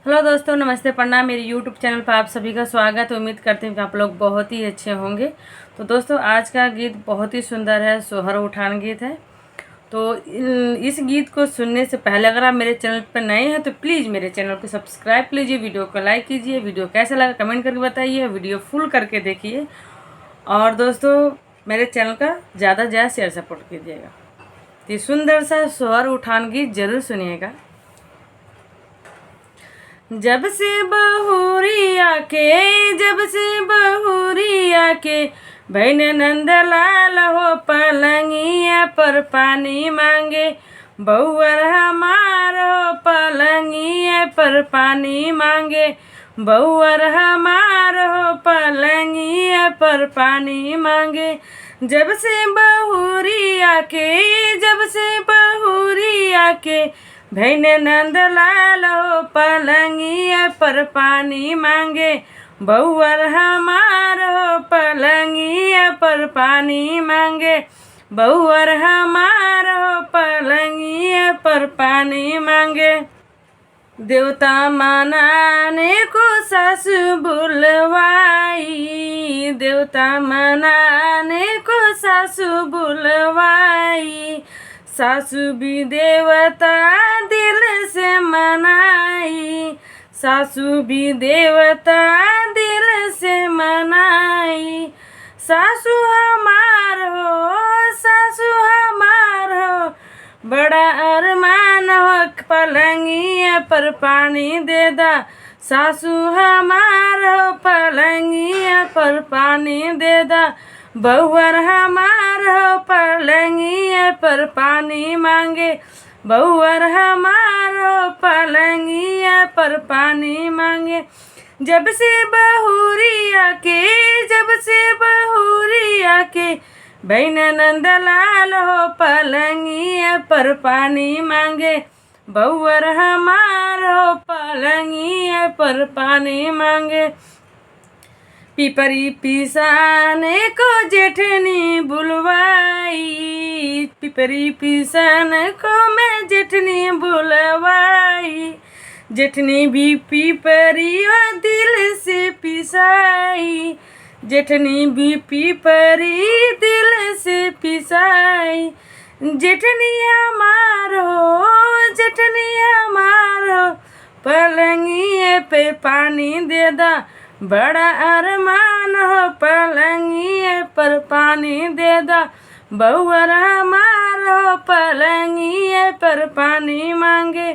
Hello दोस्तों, नमस्ते, प्रणाम। मेरे यूट्यूब चैनल पर आप सभी का स्वागत है। उम्मीद करते हैं कि आप लोग बहुत ही अच्छे होंगे। तो दोस्तों, आज का गीत बहुत ही सुंदर है, सोहर उठान गीत है। तो इस गीत को सुनने से पहले अगर आप मेरे चैनल पर नए हैं तो प्लीज़ मेरे चैनल को सब्सक्राइब कीजिए, वीडियो को लाइक कीजिए। वीडियो कैसा लगा कमेंट करके बताइए, वीडियो फुल करके देखिए। और दोस्तों, मेरे चैनल का ज़्यादा से ज़्यादा शेयर सपोर्ट कीजिएगा। तो सुंदर सा सोहर उठान गीत जरूर सुनिएगा। जब से बहुरिया के भैन नंदलाल हो पलंगिया पर पानी मांगे। बउअर हमार हो पलंगिया पर पानी मांगे। बउअर हमार हो पलंगिया पर पानी मांगे। जब से बहुरिया के भैन नंदलाल हो पलंगिया पर पानी मांगे। बउअर हमार हो पलंगिया पर पानी मांगे। बउअर हमार हो पलंगिया पर पानी मांगे। देवता मनाने को सासु बुलवाई। देवता मनाने को सासु बुलवाई। सासु भी देवता दिल से मनाई। सासु भी देवता दिल से मनाई। सासु हमार हो बड़ा अरमान हो पलंगिया पर पानी दे दा। सासु हमार हो पलंगिया पर पानी दे दा। बउअर हमार हो पलंगिया पर पानी मांगे। बउअर हमार हो पलंगिया पर पानी मांगे। जब से बहुरिया के भैन नंदलाल हो पलंगिया पर पानी मांगे। बउअर हमार हो पलंगिया पर पानी मांगे। पिपरी पिसाने को जेठनी बुलवाई। पिपरी पिसाने को मैं जेठनी बुलवाई। जेठनी भी पिपरी दिल से पिसाई। जेठनी भी पिपरी दिल से पिसाई। जेठनी हमार हो पलंगिए पे पानी दे दा। बड़ा अरमान हो पलंगिए पर पानी दे दा। बउअर हमार हो पलंगिए पर पानी मांगे।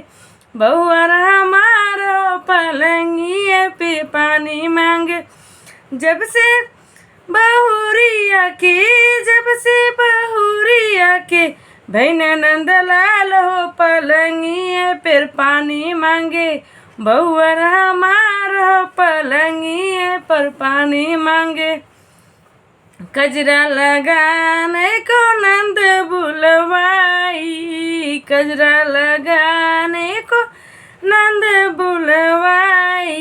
बउअर हमार हो पलंगिए पे पानी मांगे। जब से बहुरिया के भैन नंदलाल हो पलंगिए पर पानी मांगे। बउअर हमार हो पलंगिए पर पानी मांगे। कजरा लगाने को नंद बुलवाई। कजरा लगाने को नंद बुलवाई।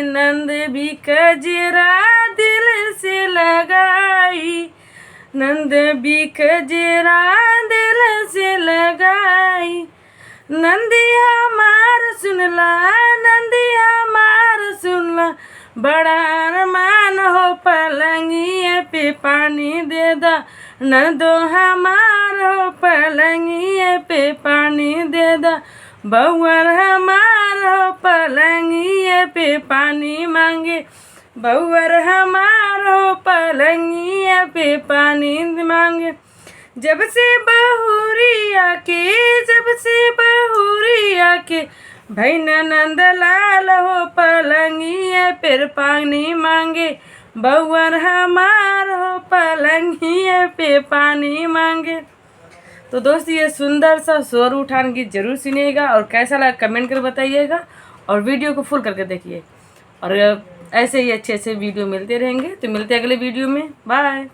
नंद भी कजरा दिल से लगाई। नंद भी कजरा दिल से लगाई। नंदी हमार सुनला बड़ा अरमान हो पलंगिए पे पानी दे दा। नंदो हमार हो पलंगिए पे पानी दे दा। बउअर हमार हो पलंगिए पे पानी मांगे। बउअर हमार हो पलंगिए पे पानी मांगे। जब से बहुरिया के भैन नंदलाल हो पलंगिए पर पानी मांगे। बउअर हमार हो पलंगिए पे पानी मांगे। तो दोस्त, ये सुंदर सा सोहर उठान गीत जरूर सुनिएगा और कैसा लगा कमेंट कर बताइएगा। और वीडियो को फुल करके देखिए। और ऐसे ही अच्छे वीडियो मिलते रहेंगे। तो मिलते हैं अगले वीडियो में। बाय।